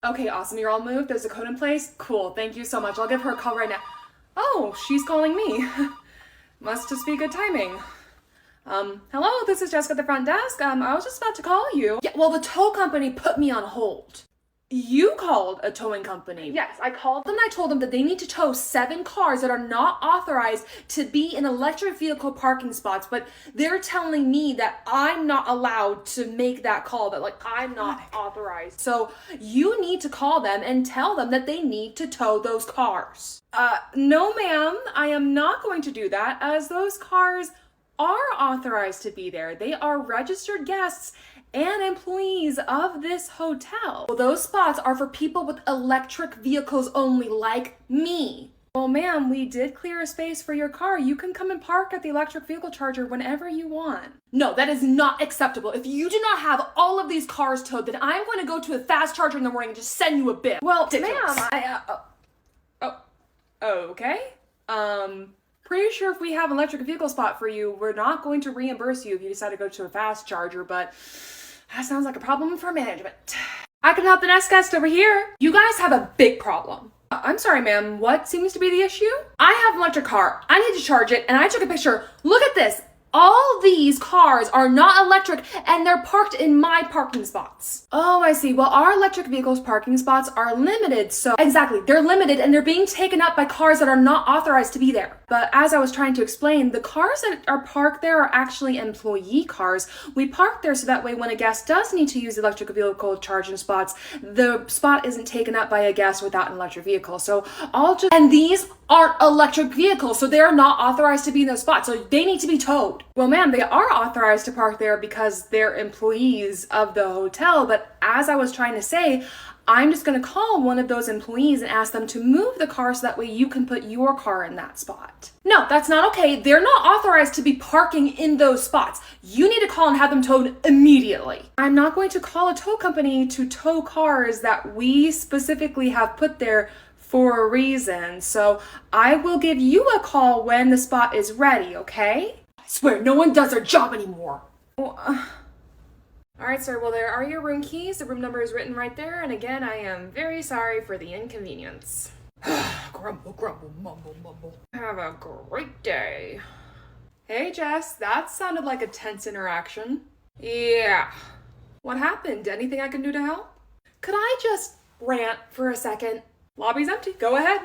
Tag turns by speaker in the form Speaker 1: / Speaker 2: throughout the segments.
Speaker 1: Okay, awesome. You're all moved. There's a code in place. Cool. Thank you so much. I'll give her a call right now. Oh, she's calling me. Must just be good timing. Hello, this is Jessica at the front desk. I was just about to call you. Yeah, well, the tow company put me on hold. You called a towing company. Yes, I called them and I told them that they need to tow 7 cars that are not authorized to be in electric vehicle parking spots, but they're telling me that I'm not allowed to make that call, that I'm not authorized. So you need to call them and tell them that they need to tow those cars. No ma'am, I am not going to do that, as those cars are authorized to be there. They are registered guests and employees of this hotel. Well, those spots are for people with electric vehicles only, like me. Well, ma'am, we did clear a space for your car. You can come and park at the electric vehicle charger whenever you want. No, that is not acceptable. If you do not have all of these cars towed, then I'm going to go to a fast charger in the morning and just send you a bill. Well, ma'am, okay. Pretty sure if we have an electric vehicle spot for you, we're not going to reimburse you if you decide to go to a fast charger, but that sounds like a problem for management. I can help the next guest over here. You guys have a big problem. I'm sorry, ma'am. What seems to be the issue? I have an electric car. I need to charge it, and I took a picture. Look at this. All these cars are not electric and they're parked in my parking spots. Oh, I see. Well, our electric vehicles parking spots are limited, so exactly, they're limited and they're being taken up by cars that are not authorized to be there. But as I was trying to explain, the cars that are parked there are actually employee cars. We park there so that way when a guest does need to use the electric vehicle charging spots, the spot isn't taken up by a guest without an electric vehicle. So and these aren't electric vehicles, so they are not authorized to be in those spots, so they need to be towed. Well, ma'am, they are authorized to park there because they're employees of the hotel, but as I was trying to say, I'm just going to call one of those employees and ask them to move the car so that way you can put your car in that spot. No, that's not okay. They're not authorized to be parking in those spots. You need to call and have them towed immediately. I'm not going to call a tow company to tow cars that we specifically have put there for a reason. So I will give you a call when the spot is ready, okay? I swear, no one does their job anymore. Well, all right, sir. Well, there are your room keys. The room number is written right there. And again, I am very sorry for the inconvenience. Grumble, grumble, mumble, mumble. Have a great day. Hey, Jess, that sounded like a tense interaction. Yeah. What happened? Anything I can do to help? Could I just rant for a second? Lobby's empty. Go ahead.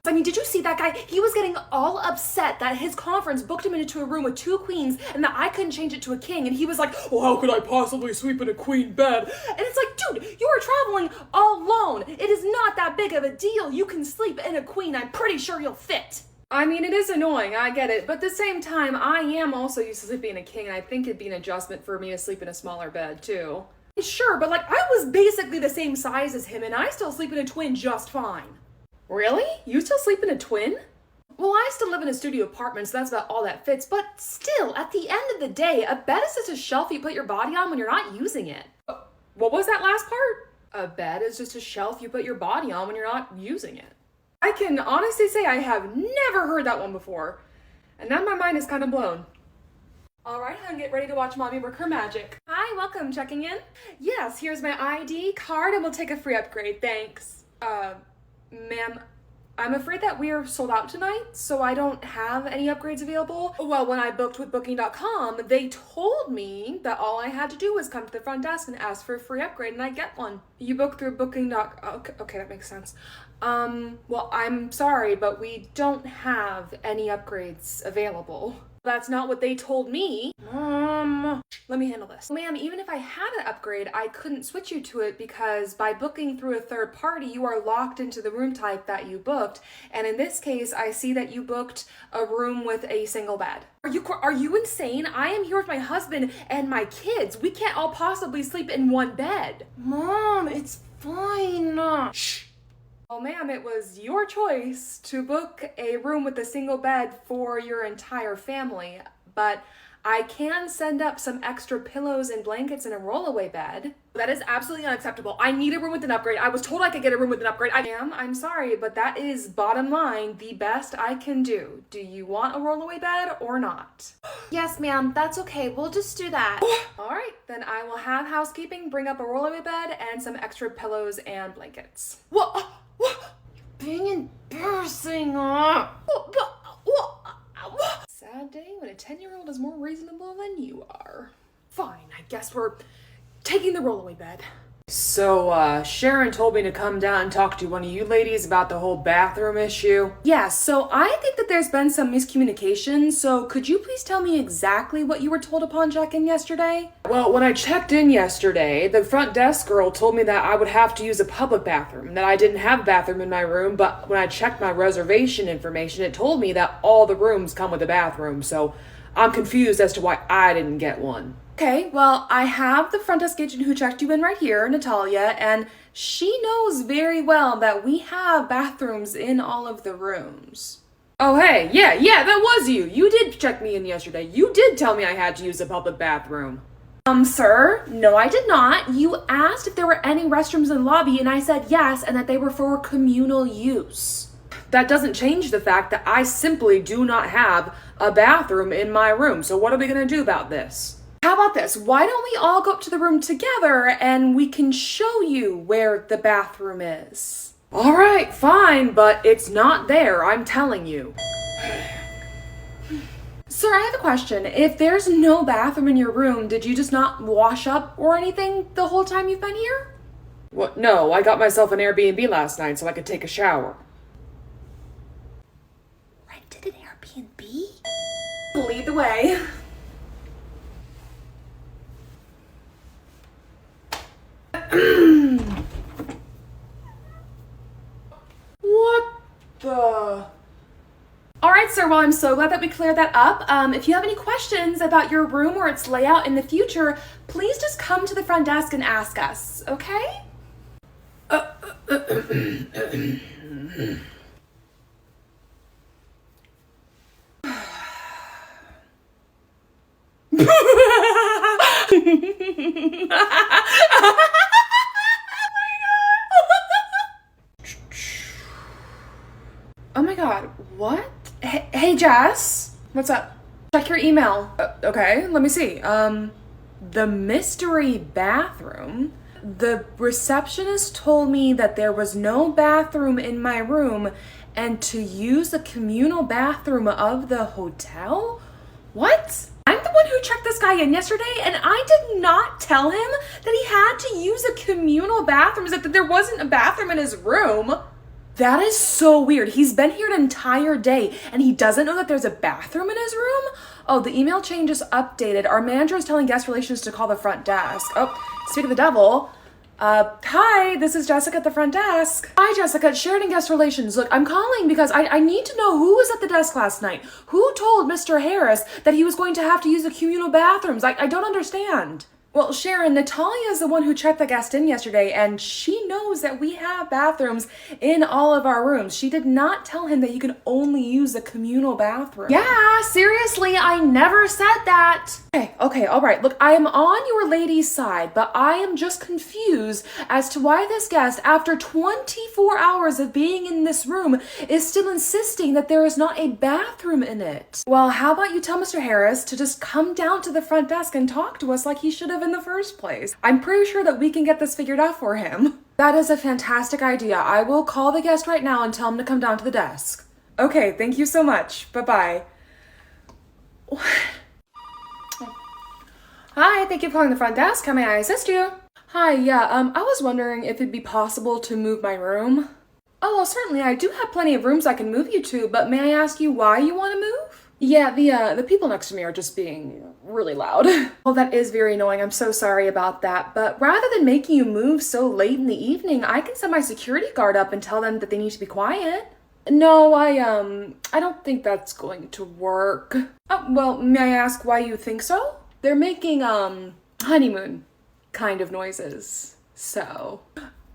Speaker 1: I mean, did you see that guy? He was getting all upset that his conference booked him into a room with 2 queens and that I couldn't change it to a king. And he was like, well, how could I possibly sleep in a queen bed? And it's like, dude, you are traveling alone. It is not that big of a deal. You can sleep in a queen. I'm pretty sure you'll fit. I mean, it is annoying, I get it, but at the same time, I am also used to sleeping in a king, and I think it'd be an adjustment for me to sleep in a smaller bed, too. Sure, but I was basically the same size as him, and I still sleep in a twin just fine. Really? You still sleep in a twin? Well, I still live in a studio apartment, so that's about all that fits, but still, at the end of the day, a bed is just a shelf you put your body on when you're not using it. What was that last part? A bed is just a shelf you put your body on when you're not using it. I can honestly say I have never heard that one before, and now my mind is kind of blown. All right, hon, get ready to watch Mommy work her magic. Hi, welcome, checking in? Yes, here's my ID card and we'll take a free upgrade, thanks. Ma'am, I'm afraid that we are sold out tonight, so I don't have any upgrades available. Well, when I booked with Booking.com, they told me that all I had to do was come to the front desk and ask for a free upgrade and I'd get one. You booked through Booking.com, okay, that makes sense. Well, I'm sorry, but we don't have any upgrades available. That's not what they told me. Let me handle this. Ma'am, even if I had an upgrade, I couldn't switch you to it because by booking through a third party, you are locked into the room type that you booked. And in this case, I see that you booked a room with a single bed. Are you insane? I am here with my husband and my kids. We can't all possibly sleep in one bed. Mom, it's fine. Shh. Well, ma'am, it was your choice to book a room with a single bed for your entire family, but I can send up some extra pillows and blankets and a rollaway bed. That is absolutely unacceptable. I need a room with an upgrade. I was told I could get a room with an upgrade. I'm sorry, but that is bottom line the best I can do. Do you want a rollaway bed or not?
Speaker 2: Yes, ma'am, that's okay. We'll just do that.
Speaker 1: All right, then I will have housekeeping bring up a rollaway bed and some extra pillows and blankets. What?
Speaker 2: Being embarrassing.
Speaker 1: Sad day when a 10-year-old is more reasonable than you are. Fine, I guess we're taking the rollaway bed. So, Sharon told me to come down and talk to one of you ladies about the whole bathroom issue. Yeah, so I think that there's been some miscommunication, so could you please tell me exactly what you were told upon check-in yesterday? Well, when I checked in yesterday, the front desk girl told me that I would have to use a public bathroom, that I didn't have a bathroom in my room, but when I checked my reservation information, it told me that all the rooms come with a bathroom, so I'm confused as to why I didn't get one. Okay, well, I have the front desk agent who checked you in right here, Natalia, and she knows very well that we have bathrooms in all of the rooms. Oh, hey, yeah, that was you. You did check me in yesterday. You did tell me I had to use a public bathroom. Sir, no, I did not. You asked if there were any restrooms in the lobby, and I said yes, and that they were for communal use. That doesn't change the fact that I simply do not have a bathroom in my room, so what are we gonna do about this? How about this? Why don't we all go up to the room together and we can show you where the bathroom is? All right, fine, but it's not there, I'm telling you. Sir, I have a question. If there's no bathroom in your room, did you just not wash up or anything the whole time you've been here? What? No, I got myself an Airbnb last night so I could take a shower.
Speaker 2: Rented an Airbnb?
Speaker 1: Lead the way. What the? All right, sir, well, I'm so glad that we cleared that up. If you have any questions about your room or its layout in the future, please just come to the front desk and ask us, okay? Oh my god, what? Hey, Jess? What's up? Check your email. Okay, let me see. The mystery bathroom? The receptionist told me that there was no bathroom in my room and to use the communal bathroom of the hotel? What? I'm the one who checked this guy in yesterday and I did not tell him that he had to use a communal bathroom, as if there wasn't a bathroom in his room. That is so weird. He's been here an entire day and he doesn't know that there's a bathroom in his room? Oh, the email chain just updated. Our manager is telling guest relations to call the front desk. Oh, speak of the devil. Hi, this is Jessica at the front desk. Hi, Jessica, it's Sheridan Guest Relations. Look, I'm calling because I need to know who was at the desk last night. Who told Mr. Harris that he was going to have to use the communal bathrooms? I don't understand. Well, Sharon, Natalia is the one who checked the guest in yesterday, and she knows that we have bathrooms in all of our rooms. She did not tell him that you can only use the communal bathroom. Yeah, seriously, I never said that. Okay, all right. Look, I am on your lady's side, but I am just confused as to why this guest, after 24 hours of being in this room, is still insisting that there is not a bathroom in it. Well, how about you tell Mr. Harris to just come down to the front desk and talk to us like he should have in the first place. I'm pretty sure that we can get this figured out for him. That is a fantastic idea. I will call the guest right now and tell him to come down to the desk. Okay, thank you so much. Bye-bye. Hi, thank you for calling the front desk. How may I assist you? Hi, yeah, I was wondering if it'd be possible to move my room. Oh, well, certainly. I do have plenty of rooms I can move you to, but may I ask you why you want to move? Yeah, the people next to me are just being really loud. Well, that is very annoying. I'm so sorry about that. But rather than making you move so late in the evening, I can send my security guard up and tell them that they need to be quiet. No, I don't think that's going to work. Oh, well, may I ask why you think so? They're making, honeymoon kind of noises. So.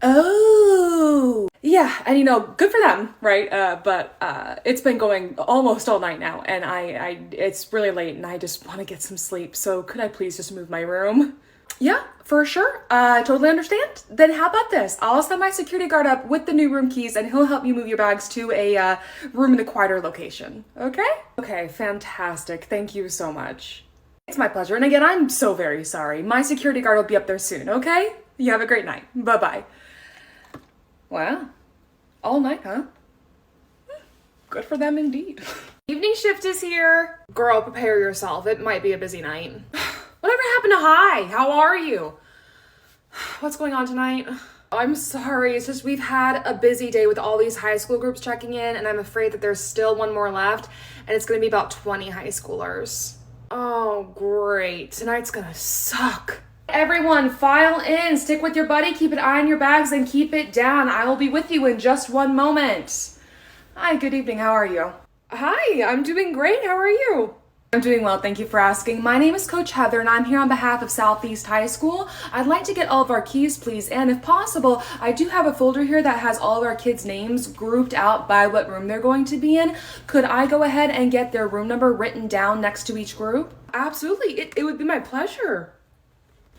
Speaker 1: Oh! Yeah, Yeah, and you know, good for them, right? But it's been going almost all night now, and it's really late, and I just want to get some sleep. So could I please just move my room? Yeah, for sure. I totally understand. Then how about this? I'll send my security guard up with the new room keys, and he'll help you move your bags to a room in a quieter location. Okay? Okay, fantastic. Thank you so much. It's my pleasure. And again, I'm so very sorry. My security guard will be up there soon, okay? You have a great night. Bye-bye. Wow. All night, huh? Good for them indeed. Evening shift is here. Girl, prepare yourself. It might be a busy night. Whatever happened to hi? How are you? What's going on tonight? I'm sorry. It's just we've had a busy day with all these high school groups checking in, and I'm afraid that there's still one more left, and it's going to be about 20 high schoolers. Oh, great. Tonight's going to suck. Everyone, file in. Stick with your buddy. Keep an eye on your bags and keep it down. I will be with you in just one moment. Hi, good evening. How are you? Hi, I'm doing great. How are you? I'm doing well, thank you for asking. My name is Coach Heather, and I'm here on behalf of Southeast High School. I'd like to get all of our keys, please, and if possible, I do have a folder here that has all of our kids' names grouped out by what room they're going to be in. Could I go ahead and get their room number written down next to each group? Absolutely, it would be my pleasure.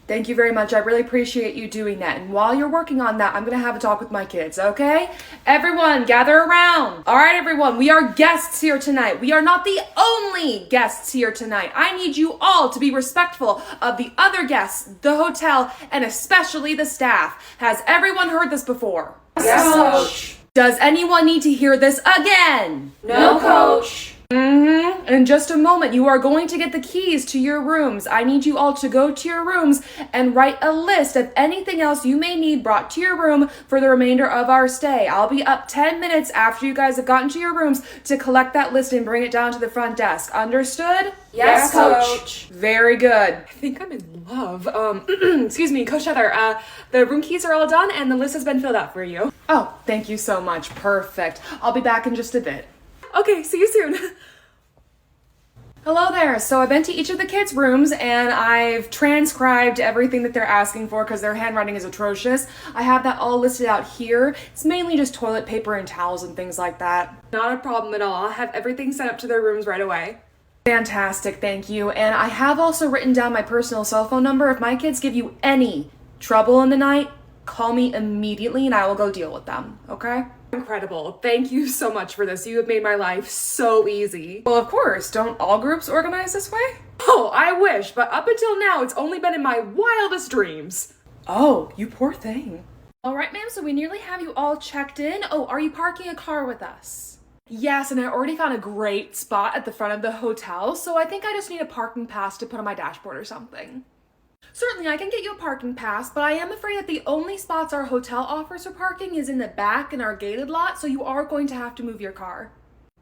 Speaker 1: Thank you very much. I really appreciate you doing that. And while you're working on that, I'm going to have a talk with my kids, okay? Everyone, gather around. All right, everyone, we are guests here tonight. We are not the only guests here tonight. I need you all to be respectful of the other guests, the hotel, and especially the staff. Has everyone heard this before?
Speaker 2: Yes, Coach.
Speaker 1: Does anyone need to hear this again?
Speaker 2: No, Coach.
Speaker 1: In just a moment, you are going to get the keys to your rooms. I need you all to go to your rooms and write a list of anything else you may need brought to your room for the remainder of our stay. I'll be up 10 minutes after you guys have gotten to your rooms to collect that list and bring it down to the front desk. Understood?
Speaker 2: Yes, Coach.
Speaker 1: Very good. I think I'm in love. Excuse me, Coach Heather. The room keys are all done and the list has been filled out for you. Oh, thank you so much. Perfect. I'll be back in just a bit. Okay, see you soon. Hello there. So I've been to each of the kids' rooms and I've transcribed everything that they're asking for because their handwriting is atrocious. I have that all listed out here. It's mainly just toilet paper and towels and things like that. Not a problem at all. I'll have everything sent up to their rooms right away. Fantastic, thank you. And I have also written down my personal cell phone number. If my kids give you any trouble in the night, call me immediately and I will go deal with them, okay? Incredible. Thank you so much for this. You have made my life so easy. Well, of course. Don't all groups organize this way? Oh, I wish, but up until now, it's only been in my wildest dreams. Oh, you poor thing. All right, ma'am, so we nearly have you all checked in. Oh, are you parking a car with us? Yes, and I already found a great spot at the front of the hotel, so I think I just need a parking pass to put on my dashboard or something. Certainly, I can get you a parking pass, but I am afraid that the only spots our hotel offers for parking is in the back in our gated lot, so you are going to have to move your car.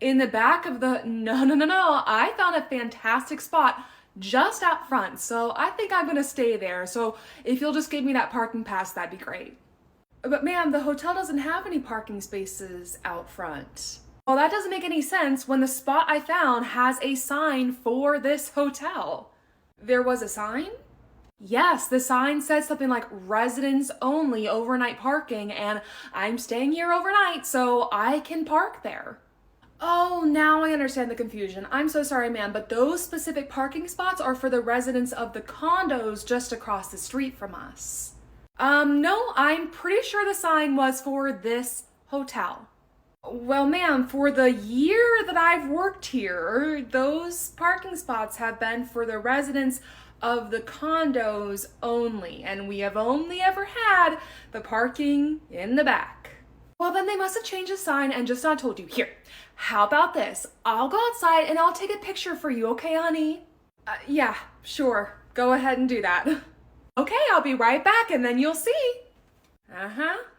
Speaker 1: In the back of the... No. I found a fantastic spot just out front, so I think I'm going to stay there. So if you'll just give me that parking pass, that'd be great. But ma'am, the hotel doesn't have any parking spaces out front. Well, that doesn't make any sense when the spot I found has a sign for this hotel. There was a sign? Yes, the sign says something like residents only overnight parking, and I'm staying here overnight, so I can park there. Oh, now I understand the confusion. I'm so sorry, ma'am, but those specific parking spots are for the residents of the condos just across the street from us. No, I'm pretty sure the sign was for this hotel. Well, ma'am, for the year that I've worked here, those parking spots have been for the residents of the condos only, and we have only ever had the parking in the back. Well, then they must have changed the sign and just not told you. Here, how about this? I'll go outside and I'll take a picture for you, okay, honey? Yeah, sure. Go ahead and do that. Okay, I'll be right back and then you'll see.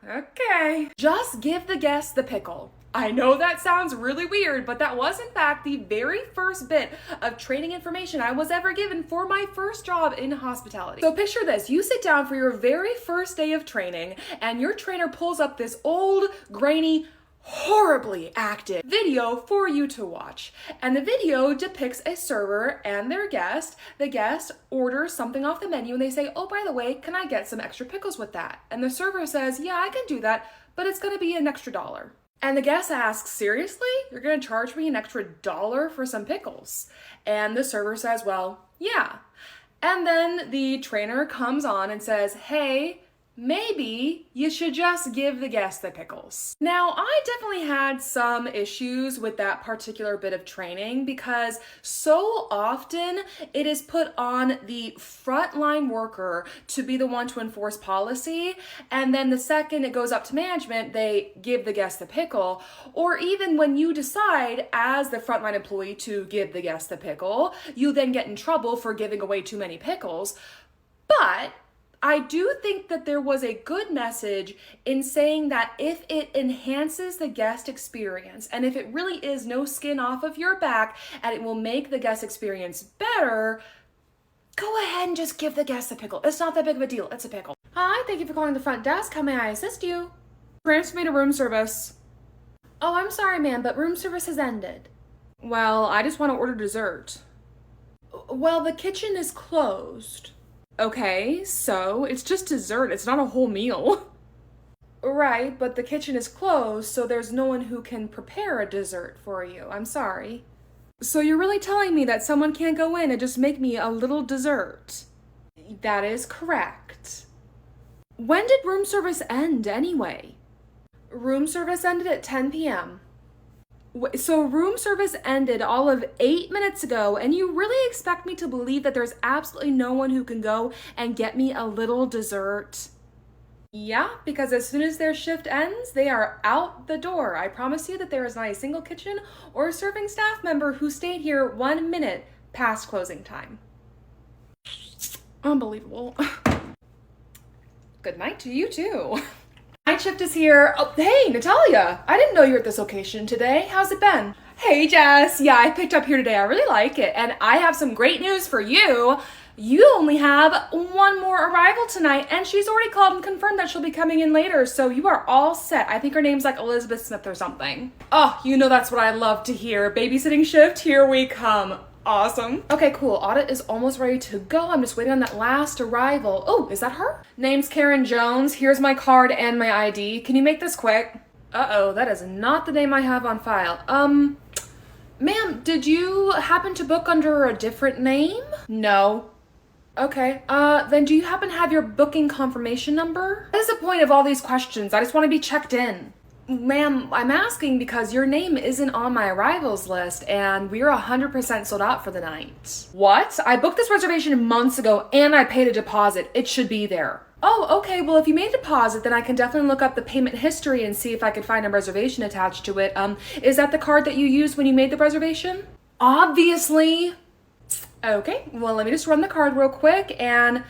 Speaker 1: Okay. Just give the guests the pickle. I know that sounds really weird, but that was in fact the very first bit of training information I was ever given for my first job in hospitality. So picture this, you sit down for your very first day of training and your trainer pulls up this old, grainy, horribly acted video for you to watch. And the video depicts a server and their guest. The guest orders something off the menu and they say, oh, by the way, can I get some extra pickles with that? And the server says, yeah, I can do that, but it's gonna be an extra $1. And the guest asks, seriously? You're gonna charge me an extra $1 for some pickles? And the server says, well, yeah. And then the trainer comes on and says, hey, maybe you should just give the guest the pickles. Now, I definitely had some issues with that particular bit of training because so often it is put on the frontline worker to be the one to enforce policy, and then the second it goes up to management, they give the guest the pickle. Or even when you decide as the frontline employee to give the guest the pickle, you then get in trouble for giving away too many pickles. But I do think that there was a good message in saying that if it enhances the guest experience, and if it really is no skin off of your back, and it will make the guest experience better, go ahead and just give the guest a pickle. It's not that big of a deal. It's a pickle. Hi, thank you for calling the front desk. How may I assist you? Transfer me to room service. Oh, I'm sorry, ma'am, but room service has ended. Well, I just want to order dessert. Well, the kitchen is closed. Okay, so it's just dessert. It's not a whole meal. Right, but the kitchen is closed, so there's no one who can prepare a dessert for you. I'm sorry. So you're really telling me that someone can't go in and just make me a little dessert? That is correct. When did room service end anyway? Room service ended at 10 p.m. So room service ended all of 8 minutes ago, and you really expect me to believe that there's absolutely no one who can go and get me a little dessert? Yeah, because as soon as their shift ends, they are out the door. I promise you that there is not a single kitchen or serving staff member who stayed here 1 minute past closing time. Unbelievable. Good night to you too. Night shift is here. Oh, hey, Natalia. I didn't know you were at this location today. How's it been? Hey, Jess. Yeah, I picked up here today. I really like it. And I have some great news for you. You only have one more arrival tonight, and she's already called and confirmed that she'll be coming in later, so you are all set. I think her name's like Elizabeth Smith or something. Oh, you know that's what I love to hear. Babysitting shift, here we come. Awesome. Okay, cool. Audit is almost ready to go. I'm just waiting on that last arrival. Oh, is that her? Name's Karen Jones. Here's my card and my ID. Can you make this quick? Uh-oh, that is not the name I have on file. Ma'am, did you happen to book under a different name? No. Okay, then do you happen to have your booking confirmation number? What is the point of all these questions? I just want to be checked in. Ma'am, I'm asking because your name isn't on my arrivals list and we're 100% sold out for the night. What? I booked this reservation months ago and I paid a deposit. It should be there. Oh, okay. Well, if you made a deposit, then I can definitely look up the payment history and see if I could find a reservation attached to it. Is that the card that you used when you made the reservation? Obviously. Okay, well, let me just run the card real quick and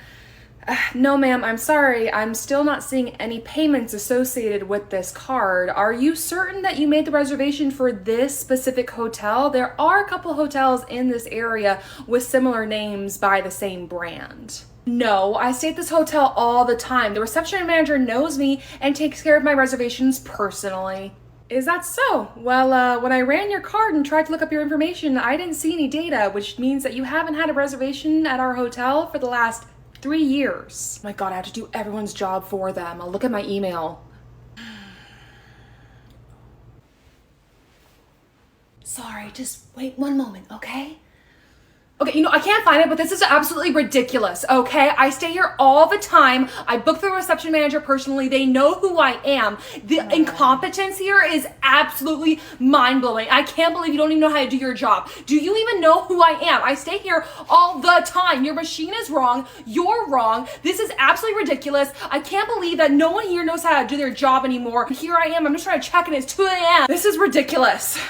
Speaker 1: no, ma'am, I'm sorry. I'm still not seeing any payments associated with this card. Are you certain that you made the reservation for this specific hotel? There are a couple hotels in this area with similar names by the same brand. No, I stay at this hotel all the time. The reception manager knows me and takes care of my reservations personally. Is that so? Well, when I ran your card and tried to look up your information, I didn't see any data, which means that you haven't had a reservation at our hotel for the last 3 years. My God, I have to do everyone's job for them. I'll look at my email. Sorry, just wait one moment, okay? Okay, I can't find it, but this is absolutely ridiculous, okay? I stay here all the time. I book the reception manager personally. They know who I am. The incompetence here is absolutely mind-blowing. I can't believe you don't even know how to do your job. Do you even know who I am? I stay here all the time. Your machine is wrong. You're wrong. This is absolutely ridiculous. I can't believe that no one here knows how to do their job anymore. Here I am. I'm just trying to check and it's 2 a.m. This is ridiculous.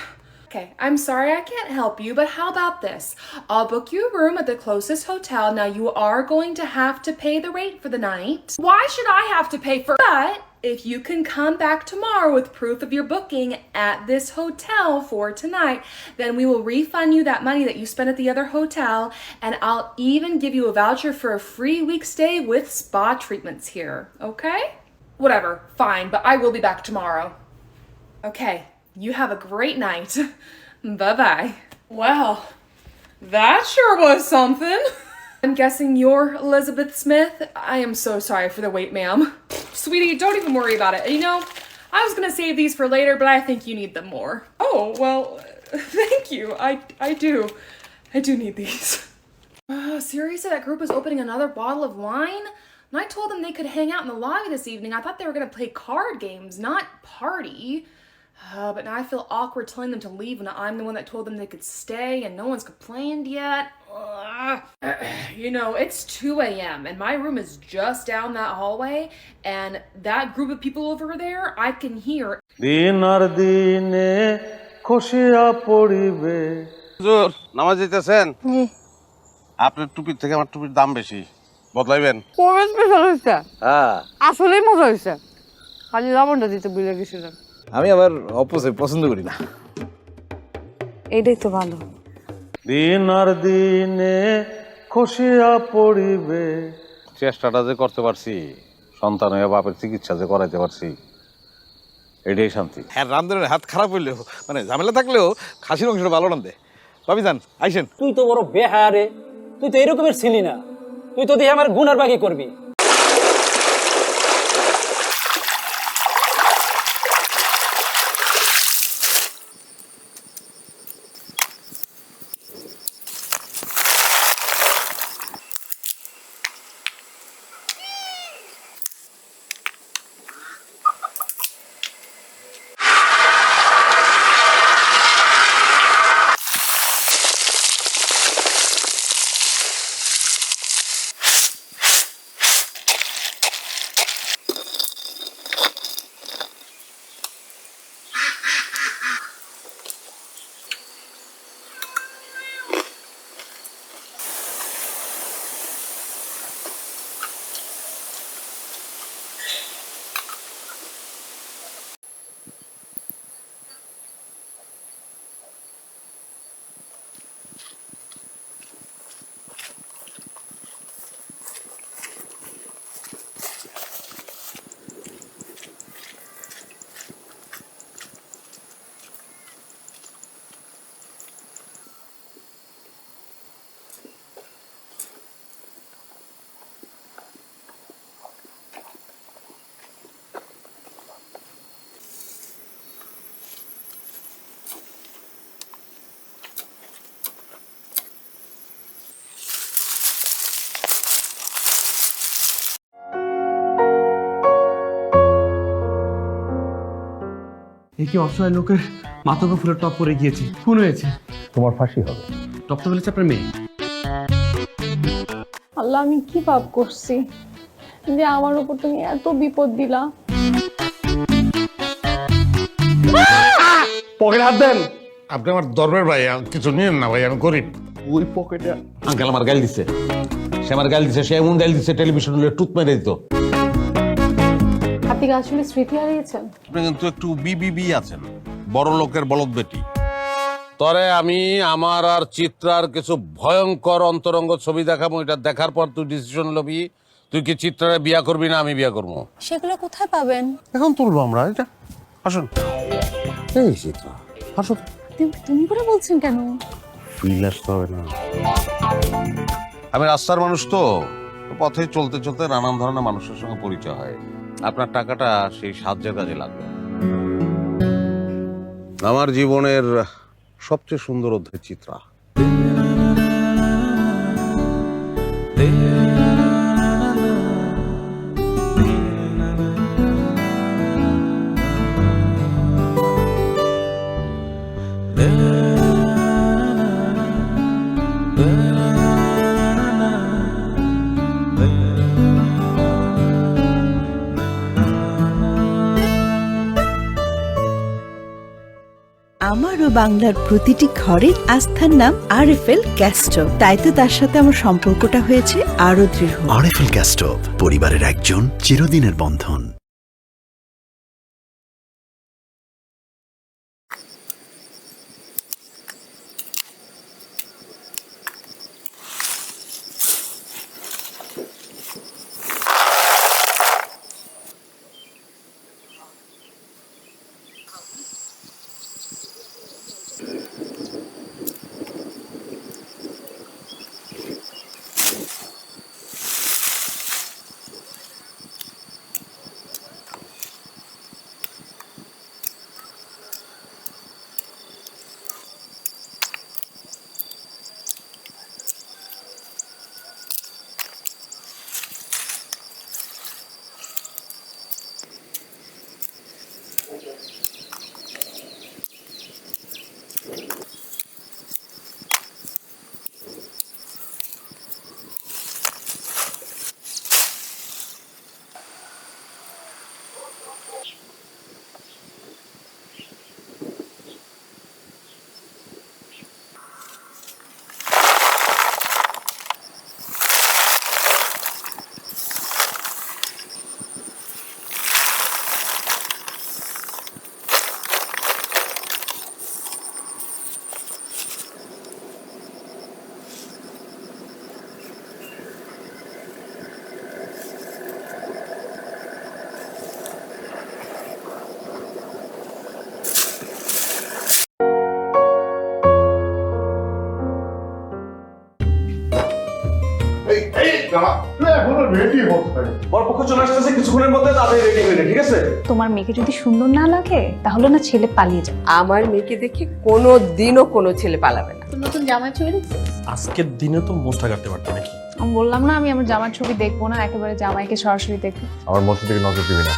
Speaker 1: Okay, I'm sorry I can't help you, but how about this? I'll book you a room at the closest hotel. Now, you are going to have to pay the rate for the night. Why should I have to pay for? But if you can come back tomorrow with proof of your booking at this hotel for tonight, then we will refund you that money that you spent at the other hotel, and I'll even give you a voucher for a free week stay with spa treatments here, okay? Whatever, fine, but I will be back tomorrow. Okay. You have a great night. Bye-bye. Well, that sure was something. I'm guessing you're Elizabeth Smith. I am so sorry for the wait, ma'am. Sweetie, don't even worry about it. I was gonna save these for later, but I think you need them more. Oh, well, thank you. I do. I do need these. Siri said that group is opening another bottle of wine, and I told them they could hang out in the lobby this evening. I thought they were gonna play card games, not party. But now I feel awkward telling them to leave when I'm the one that told them they could stay and no one's complained yet. You know, it's 2 a.m. and my room is just down that hallway, and that group of people over there, I can hear.
Speaker 3: দিনার দিনে খসিয়া পড়িবে।
Speaker 4: হুজুর নামাজ দিতেছেন? আপনার টুপির থেকে আমার টুপির দাম বেশি, বদলাইবেন?
Speaker 5: খুবই স্পেশাল হয়েছে,
Speaker 4: হ্যাঁ
Speaker 5: আসলেই মজা হয়েছে। খালি লবণটা দিতে ভুলে গেছিলাম।
Speaker 6: আমি আবার অপোজিট পছন্দ করি না।
Speaker 5: এইটাই তো ভালো।
Speaker 3: দিনার দিনে খসিয়া পড়িবে।
Speaker 4: চেষ্টাটা যে করতে পারছি, সন্তান হয়ে বাপের চিকিৎসা যে করাইতে পারছি, এটাই শান্তি।
Speaker 6: হ্যাঁ, রান্ধনের হাত খারাপ হইলেও মানে ঝামেলা থাকলেও খাসির অংশটা ভালো রান্ধে। ভাবি যান আইসেন।
Speaker 7: তুই তো বড় বেহায়া রে, তুই তো এরকমের ছিলি না, তুই তো দিয়ে আমার গুনার বাকি করবি।
Speaker 8: এই কি অসহায় লোকের মাথা ফুলের টপ পরে গিয়েছে, খুন হয়েছে।
Speaker 4: তোমার ফাঁসি হবে।
Speaker 8: টপ তো বলেছে আপনার মেয়ে।
Speaker 2: আল্লাহ, আমি কি পাপ করছি যে আমার উপর তুমি এত বিপদ দিলা?
Speaker 8: পকেটে হাত দেন।
Speaker 9: আপনি আমার দরবার ভাই, কিছু নিয়েন না ভাই, আমি গরিব।
Speaker 8: ওই পকেটে
Speaker 4: আঙ্কেল আমার গাল দিছে, সে আমার গাল দিছে, সে এমন গাল দিছে টেলিভিশন টুত মেরে দিত।
Speaker 2: আপনি কি আসলে স্মৃতি হারিয়েছেন?
Speaker 4: আপনি কিন্তু একটু বিবিবি আছেন, বড় লোকের বলদ বেটি। তরে আমি আমার আর চিত্রার কিছু ভয়ঙ্কর অন্তরঙ্গ ছবি দেখাবো, এটা দেখার পর তুই ডিসিশন লবি, তুই কি চিত্রারে বিয়া করবি না আমি বিয়া করবো।
Speaker 2: সেগুলো কোথায় পাবেন?
Speaker 4: এখন তুলবো আমরা, এটা আসুন। এই চিত্রা আসুন।
Speaker 2: তুমি করে বলছেন কেন?
Speaker 4: ফিল আসতে হবে না। আমি রাস্তার মানুষ তো, পথে চলতে চলতে নানান ধরনের মানুষের সঙ্গে পরিচয় হয়। আপনার টাকাটা সেই সাহায্যের কাজে লাগবে। আমার জীবনের সবচেয়ে সুন্দর অধ্যায় চিত্রা।
Speaker 10: আমারও বাংলার প্রতিটি ঘরে আস্থার নাম আরএফএল গ্যাস স্টোভ। তাই তো তার সাথে আমার সম্পর্কটা হয়েছে আরো দৃঢ়।
Speaker 11: আরএফএল গ্যাস স্টোভ, পরিবারের একজন, চিরদিনের বন্ধন।
Speaker 9: এখনো রেডি হচ্ছে
Speaker 8: বরপক্ষ চলে আসতেছে কিছুক্ষণের মধ্যে, তাদের রেডি হয়ে নে, ঠিক আছে?
Speaker 2: তোমার মেয়েকে যদি সুন্দর না লাগে তাহলে না ছেলে পালিয়ে যাবে।
Speaker 5: আমার মেয়েকে দেখে কোনো দিনও কোনো ছেলে পালাবে না।
Speaker 2: নতুন জামাই ছবি দেখছো?
Speaker 8: আজকের দিনে তো মোস্টা কাটতে পারতে নাকি?
Speaker 2: আমি বললাম না আমি আমার জামার ছবি দেখবো না, একেবারে জামাইকে সরাসরি দেখবো।
Speaker 3: আমার মসজিদ থেকে নজর দিবি না।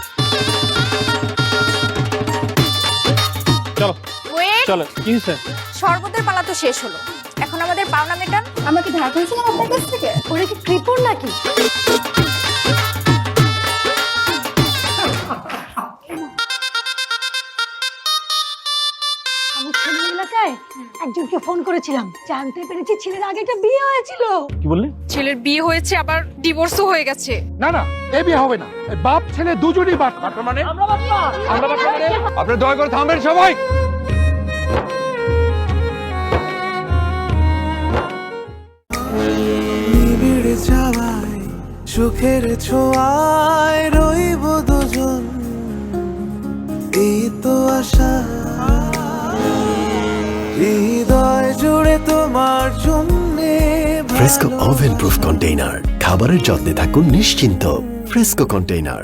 Speaker 8: চলো চলো, কি হয়েছে?
Speaker 2: শরবতের পালা তো শেষ হলো, এখন আমাদের পাওনা মেটান। আমরা কি ধার করেছিলাম আপনার কাছ থেকে? ওরা কি কৃপণ নাকি?
Speaker 10: আমি ছেলে এলাকায় একজনকে ফোন করেছিলাম, জানতে পেরেছি ছেলের আগে একটা বিয়ে হয়েছিল।
Speaker 8: কি বললি?
Speaker 2: ছেলের বিয়ে হয়েছে, আবার ডিভোর্সও হয়ে গেছে।
Speaker 9: না না, এই বিয়ে হবে না। বাপ ছেলে দুজনই বাপ মানে
Speaker 6: আপনি দয়া করে থামবেন সবাই।
Speaker 7: সুখের ছোঁয়ায় রইব দুজন, এই তো আশা হৃদয় জুড়ে তোমার জন্যে।
Speaker 11: ফ্রেস্কো ওভেন প্রুফ কন্টেইনার, খাবারের যত্নে থাকুন নিশ্চিন্ত। Fresco container.